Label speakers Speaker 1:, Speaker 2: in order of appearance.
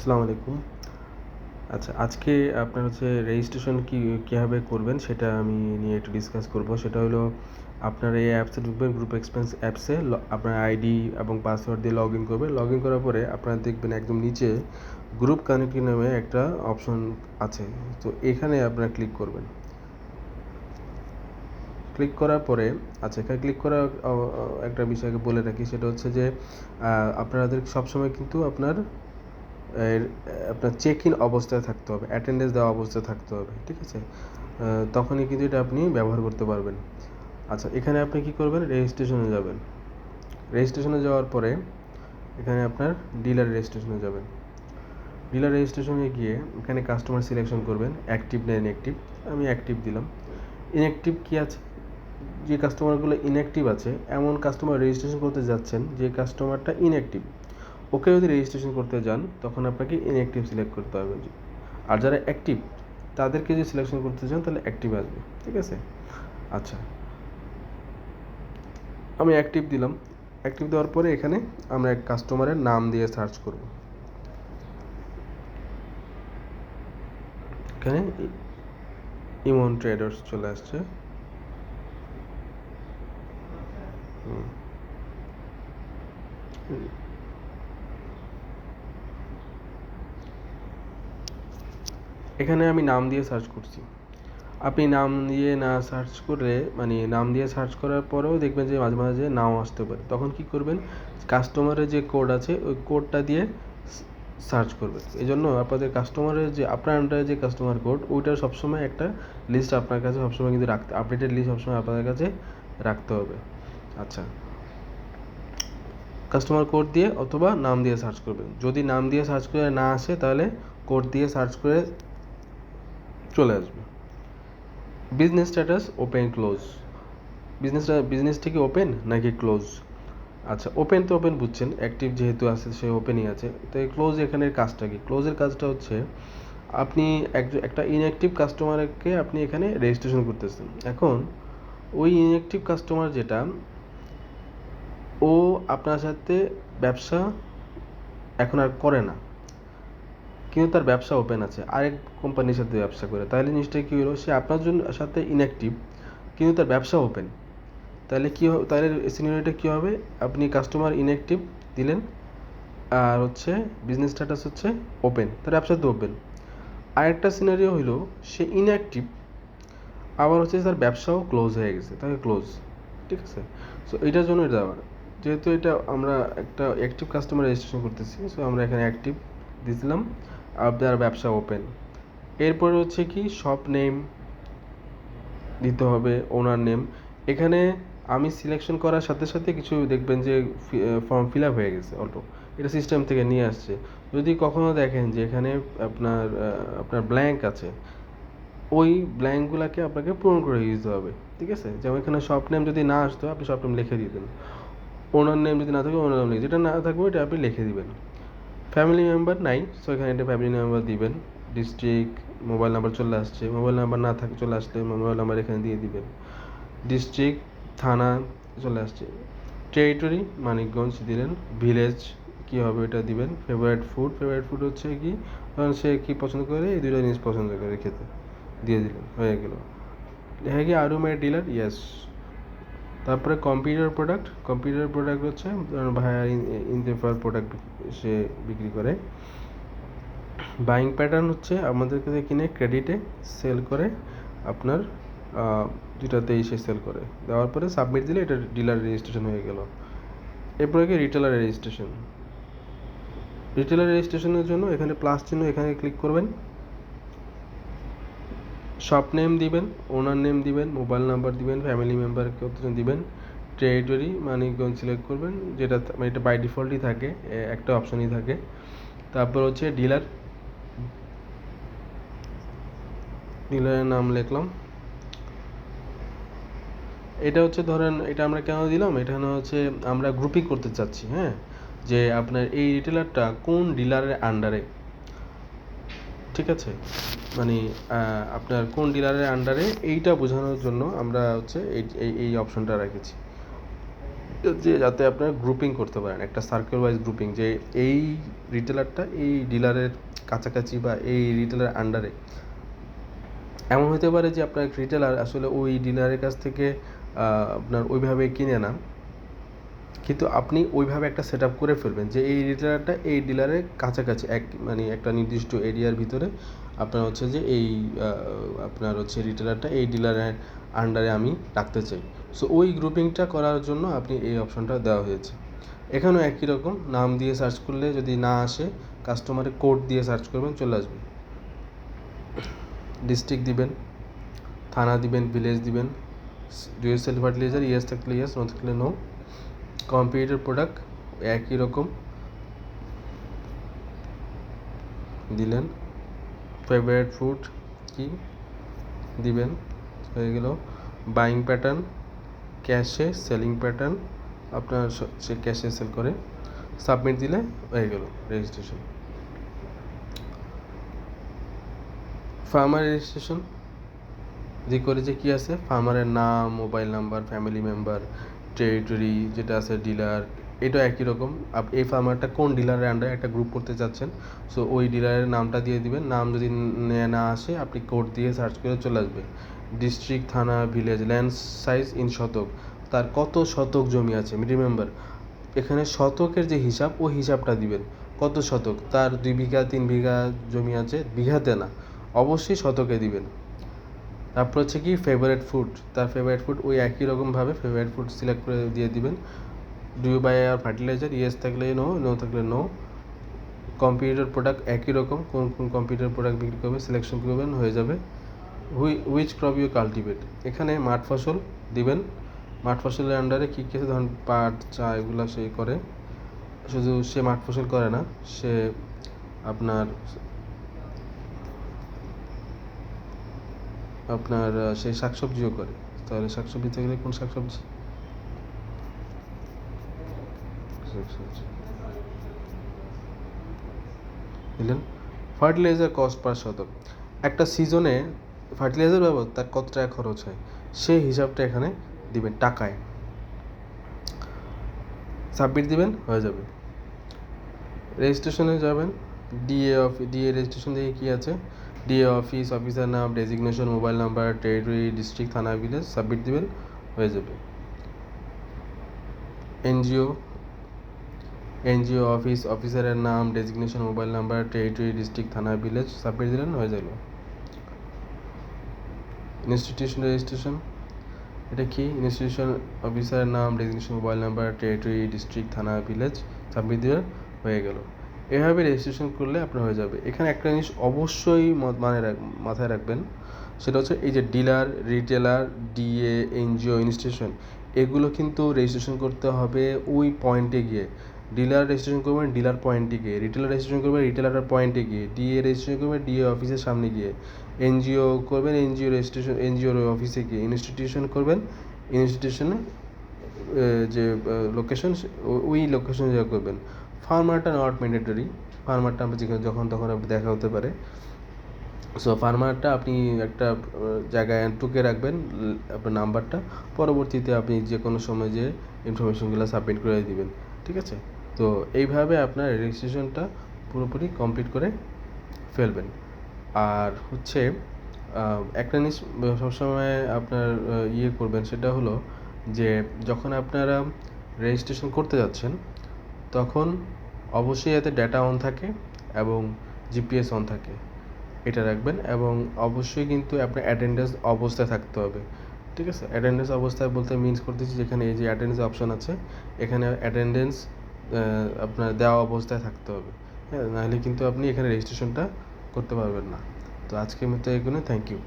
Speaker 1: আসসালামু আলাইকুম। আচ্ছা, আজকে আপনার রেজিস্ট্রেশন কীভাবে করবেন সেটা আমি নিয়ে একটু ডিসকাস করব। সেটা হলো আপনার এই অ্যাপসে ঢুকবেন, গ্রুপ এক্সপেন্স অ্যাপসে আপনার আইডি এবং পাসওয়ার্ড দিয়ে লগ ইন করবেন। লগ ইন করার পরে আপনারা দেখবেন একদম নিচে গ্রুপ কানেক্টিং নামে একটা অপশন আছে। তো এখানে আপনারা ক্লিক করবেন। ক্লিক করার পরে এখানে ক্লিক করার একটা বিষয়কে বলে রাখি, সেটা হচ্ছে যে আপনাদের সবসময় কিন্তু আপনার চেক ইন অবস্থায় থাকতে হবে, অ্যাটেন্ডেন্স দেওয়া অবস্থায় থাকতে হবে, ঠিক আছে? তখনই কিন্তু এটা আপনি ব্যবহার করতে পারবেন। আচ্ছা, এখানে আপনি কী করবেন, রেজিস্ট্রেশনে যাবেন। রেজিস্ট্রেশনে যাওয়ার পরে এখানে আপনার ডিলার রেজিস্ট্রেশনে যাবেন। ডিলার রেজিস্ট্রেশনে গিয়ে এখানে কাস্টমার সিলেকশন করবেন, অ্যাক্টিভ না ইনঅ্যাক্টিভ। আমি অ্যাক্টিভ দিলাম। ইনঅ্যাক্টিভ কী আছে, যে কাস্টমারগুলো ইনঅ্যাক্টিভ আছে এমন কাস্টমার রেজিস্ট্রেশন করতে যাচ্ছেন যে কাস্টমারটা ইনঅ্যাক্টিভ, ওকে যদি রেজিস্ট্রেশন করতে যান তখন আপনাকে ইনঅ্যাক্টিভ সিলেক্ট করতে হবে। আর যারা অ্যাক্টিভ তাদেরকে যদি সিলেকশন করতে চান তাহলে অ্যাক্টিভ আসবে, ঠিক আছে? আচ্ছা, আমি অ্যাক্টিভ দিলাম। অ্যাক্টিভ দেওয়ার পরে এখানে আমরা এক কাস্টমারের নাম দিয়ে সার্চ করব। এখানে ইমন ট্রেডার্স চলে আসছে। এখানে আমি নাম দিয়ে সার্চ করছি। আপনি নাম দিয়ে না সার্চ করলে, নাম দিয়ে সার্চ করার পরেও দেখবেন যে মাঝে মাঝে নাও আসতে পারে। তখন কি করবেন, কাস্টমারের যে কোড আছে ওই কোডটা দিয়ে সার্চ করবেন। এই জন্য আপনাদের কাস্টমারের যে আপনার আন্ডারে যে কাস্টমার কোড, ওইটার সবসময় একটা লিস্ট আপনার কাছে সবসময় কিন্তু আপডেটেড লিস্ট সবসময় আপনাদের কাছে রাখতে হবে। আচ্ছা, কাস্টমার কোড দিয়ে অথবা নাম দিয়ে সার্চ করবেন। যদি নাম দিয়ে সার্চ করে না আসে তাহলে কোড দিয়ে সার্চ করে চলে আসবে। বিজনেস স্ট্যাটাস ওপেন ক্লোজ, বিজনেসটা কি ওপেন নাকি ক্লোজ? আচ্ছা, ওপেন তো ওপেন বুঝছেন, অ্যাক্টিভ যেহেতু আছে সে ওপেনই আছে। তো এই ক্লোজ এখানের কাজটা কি? ক্লোজের কাজটা হচ্ছে আপনি একটা ইনঅ্যাক্টিভ কাস্টমারকে আপনি এখানে রেজিস্ট্রেশন করতেছেন। এখন ওই ইনঅ্যাক্টিভ কাস্টমার যেটা, ও আপনার সাথে ব্যবসা এখন আর করে না, কিন্তু তার ব্যবসা ওপেন আছে, আরেক কোম্পানির সাথে ব্যবসা করে। তাহলে জিনিসটা কী হলো, সে আপনার জন্য সাথে ইনঅ্যাক্টিভ কিন্তু তার ব্যবসা ওপেন। তাহলে কী হবে, তাহলে সিনারিওটা কী হবে, আপনি কাস্টমার ইনঅ্যাক্টিভ দিলেন আর বিজনেস স্ট্যাটাস ওপেন, তার ব্যবসা তো ওপেন। আরেকটা সিনারিও হলো সে ইনঅ্যাক্টিভ আবার তার ব্যবসাও ক্লোজ হয়ে গেছে, তাকে ক্লোজ, ঠিক আছে? সো এইটার জন্য এটা যেহেতু এটা আমরা একটা অ্যাক্টিভ কাস্টমার রেজিস্ট্রেশন করতেছি, সো আমরা এখানে অ্যাক্টিভ দিয়েছিলাম, আপনার ব্যবসা ওপেন। এরপরে কি শপ নেম দিতে হবে, ওনার নেম। এখানে আমি সিলেকশন করার সাথে সাথে কিছু দেখবেন যে ফর্ম ফিল আপ হয়ে গেছে অটো, এটা সিস্টেম থেকে নিয়ে আসছে। যদি কখনো দেখেন যে এখানে আপনার ব্ল্যাঙ্ক আছে, ওই ব্ল্যাঙ্কগুলোকে আপনাকে পূরণ করে দিতে হবে, ঠিক আছে? যেমন এখানে শপ নেম যদি না আসতো আপনি শপ নেম লিখে দিবেন, ওনার নেম যদি না থাকে ওনার নেম লিখে, যেটা না থাকবে ওইটা আপনি লিখে দিবেন। ফ্যামিলি মেম্বার নাই, সো এখানে একটা ফ্যামিলি মেম্বার দিবেন। ডিস্ট্রিক্ট, মোবাইল নাম্বার চলে আসছে, মোবাইল নাম্বার না থাকে চলে আসলে মোবাইল নাম্বার এখানে দিয়ে দিবেন। ডিস্ট্রিক্ট, থানা চলে আসছে। টেরিটরি মানিকগঞ্জ দিলেন। ভিলেজ কী হবে এটা দিবেন। ফেভারিট ফুড কি, কারণ সে কী পছন্দ করে, এই দুটো জিনিস পছন্দ করে খেতে, দিয়ে দিলেন, হয়ে গেল। হ্যাঁ কি আরও মেয়ের ডিলার, ইয়েস। তারপরে কম্পিউটার প্রোডাক্ট ভাইয়া ইনতেফার প্রোডাক্ট সে বিক্রি করে। বাইং প্যাটার্ন আমাদের কাছে কিনে ক্রেডিটে সেল করে, আপনার দুটাতেই সে সেল করে। দেওয়ার পরে সাবমিট দিলে এটা ডিলার রেজিস্ট্রেশন হয়ে গেল। এরপরে রিটেলার রেজিস্ট্রেশনের জন্য এখানে প্লাস চিহ্ন, এখানে ক্লিক করবেন। শপ নেম দিবেন, ওনার নেম দিবেন, মোবাইল নাম্বার দিবেন, ফ্যামিলি মেম্বার কতজন দিবেন, টেরিটরি মানিকগঞ্জ সিলেক্ট করবেন, যেটা এটা বাই ডিফল্টই থাকে, একটা অপশনই থাকে। তারপর ডিলারের নাম লিখলাম। এটা ধরেন, এটা আমরা কেন দিলাম, এটা আমরা গ্রুপিং করতে চাচ্ছি, হ্যাঁ, যে আপনার এই রিটেলারটা কোন ডিলারের আন্ডারে, ঠিক আছে? আপনার কোন ডিলারের আন্ডারে এইটা বোঝানোর জন্য আমরা এই অপশনটা রেখেছি। যে যাতে আপনারা গ্রুপিং করতে পারেন, একটা সার্কেল ওয়াইজ গ্রুপিং, যে এই রিটেলারটা এই ডিলারের কাছাকাছি বা এই রিটেলার আন্ডারে। এমন হতে পারে যে আপনার রিটেলার আসলে ওই ডিলারের কাছ থেকে আপনার ওইভাবে কিনে না, কিন্তু আপনি ওইভাবে একটা সেট আপ করে ফেলবেন যে এই রিটেলারটা এই ডিলারের কাছাকাছি, মানে একটা নির্দিষ্ট এরিয়ার ভিতরে আপনার হচ্ছে যে এই আপনার হচ্ছে রিটেলারটা এই ডিলারের আন্ডারে আমি রাখতে চাই। সো ওই গ্রুপিংটা করার জন্য আপনি এই অপশনটা দেওয়া হয়েছে। এখানেও একই রকম, নাম দিয়ে সার্চ করলে যদি না আসে, কাস্টমারের কোড দিয়ে সার্চ করবেন, চলে আসবে। ডিস্ট্রিক্ট দিবেন, থানা দিবেন, ভিলেজ দিবেন, ডিউএসএল ফার্টিলাইজার ইয়েস থাকলে ইয়েস, নো থাকলে নো। কম্পিউটার প্রোডাক্ট একই রকম দিলেন। ফেভারিট ফুড কি দিবেন, হয়ে গেল। বাইং প্যাটার্ন ক্যাশে, সেলিং প্যাটার্ন আপনার সে ক্যাশে সেল করে, সাবমিট দিলে হয়ে গেল রেজিস্ট্রেশন। ফার্মার রেজিস্ট্রেশন যদি করে যে কী আছে, ফার্মারের নাম, mobile number, family member, territory যেটা আছে, ডিলার, এটা একই রকম। এই ফার্মারটা কোন ডিলারের আন্ডারে একটা গ্রুপ করতে চাচ্ছেন, সো ওই ডিলারের নামটা দিয়ে দিবেন। নাম যদি না আসে, আপনি কোড দিয়ে সার্চ করে চলে আসবে। ডিস্ট্রিক্ট, থানা, ভিলেজ, ল্যান্ড সাইজ ইন শতক, তার কত শতক জমি আছে। রিমেম্বার, এখানে শতকের যে হিসাব, ওই হিসাবটা দিবেন। কত শতক, তার 2 বিঘা 3 বিঘা জমি আছে, বিঘাতে না, অবশ্যই শতকে দিবেন। তারপর হচ্ছে কি ফেভারিট ফুড, তার ফেভারিট ফুড ওই একই রকমভাবে ফেভারিট ফুড সিলেক্ট করে দিয়ে দিবেন। ডু ইউ বাই আর ফার্টিলাইজার, ইয়েস থাকলে নো, নো থাকলে নো। কম্পিউটার প্রোডাক্ট একই রকম, কোন কোন কম্পিউটার প্রোডাক্ট বিক্রি করবে সিলেকশন করবেন, হয়ে যাবে। হুইচ ক্রপ ইউ কাল্টিভেট, এখানে মাঠ ফসল দিবেন। মাঠ ফসলের আন্ডারে কী কী আছে, ধরুন পাট, চা, এগুলো সে করে। শুধু সে মাঠ ফসল করে না, সে আপনার সেই শাকসবজিও করে। তাহলে শাকসবজি থেকে কোন শাকসবজি, দিলেন। ফার্টিলাইজার কস্ট পার শতক, একটা সিজনে ফার্টিলাইজার ব্যবহার তার কত টাকা খরচ হয়, সেই হিসাবটা এখানে দিবেন টাকায়, সাবমিট দিবেন, হয়ে যাবে। রেজিস্ট্রেশনে যাবেন, ডিএ রেজিস্ট্রেশন থেকে কী আছে, ডিএ অফিস, অফিসার নাম, designation, mobile number, territory, district, থানা, ভিলেজ, সাবমিট দিবেন, হয়ে যাবে। এনজিও অফিস, অফিসারের নাম, designation, mobile number, territory, district, থানা, ভিলেজ, সাবমিট দিলেন, হয়ে গেল। ইনস্টিটিউশন রেজিস্ট্রেশন, এটা কি, ইনস্টিটিউশন অফিসারের নাম, designation, mobile number, territory, district, থানা, ভিলেজ, সাবমিট দিলেন, হয়ে গেল। এভাবে রেজিস্ট্রেশন করলে আপনার হয়ে যাবে। এখানে একটা জিনিস অবশ্যই মাথায় রাখবেন, সেটা হচ্ছে এই যে dealer, retailer, DA, NGO, institution, এগুলো কিন্তু রেজিস্ট্রেশন করতে হবে ওই পয়েন্টে গিয়ে। ডিলার রেজিস্ট্রেশন করবেন ডিলার পয়েন্টে গিয়ে, রিটেলার রেজিস্ট্রেশন করবেন রিটেলার পয়েন্টে গিয়ে, ডিএ রেজিস্ট্রেশন করবেন ডিএ অফিসের সামনে গিয়ে, এনজিও করবেন এনজিও রেজিস্ট্রেশন এনজিওর অফিসে গিয়ে, ইনস্টিটিউশন করবেন ইনস্টিটিউশনে যে লোকেশন, ওই লোকেশনে যা করবেন। ফার্মারটা নট ম্যান্ডেটরি, ফার্মারটা আমরা যেখানে যখন তখন আপনি দেখা হতে পারে। সো ফার্মারটা আপনি একটা জায়গায় টুকে রাখবেন আপনার নাম্বারটা, পরবর্তীতে আপনি যে কোনো সময় যে ইনফরমেশনগুলো সাবমিট করে দিবেন, ঠিক আছে। তো এইভাবে আপনার রেজিস্ট্রেশনটা পুরোপুরি কমপ্লিট করে ফেলবেন। আর হচ্ছে একটা জিনিস সবসময় আপনার করবেন, সেটা হলো যে যখন আপনারা রেজিস্ট্রেশন করতে যাচ্ছেন, তখন অবশ্যই এতে ডেটা অন থাকে এবং জিপিএস অন থাকে, এটা রাখবেন। এবং অবশ্যই কিন্তু আপনার অ্যাটেন্ডেন্স অবস্থায় থাকতে হবে, ঠিক আছে। অ্যাটেন্ডেন্স অবস্থায় বলতে মিনস করতেছি, যেখানে এই যে অ্যাটেন্ডেন্স অপশন আছে, এখানে অ্যাটেন্ডেন্স আপনার দেওয়া অবস্থায় থাকতে হবে, হ্যাঁ, নাহলে কিন্তু আপনি এখানে রেজিস্ট্রেশনটা করতে পারবেন না। তো আজকের মতো এগুলো, থ্যাংক ইউ।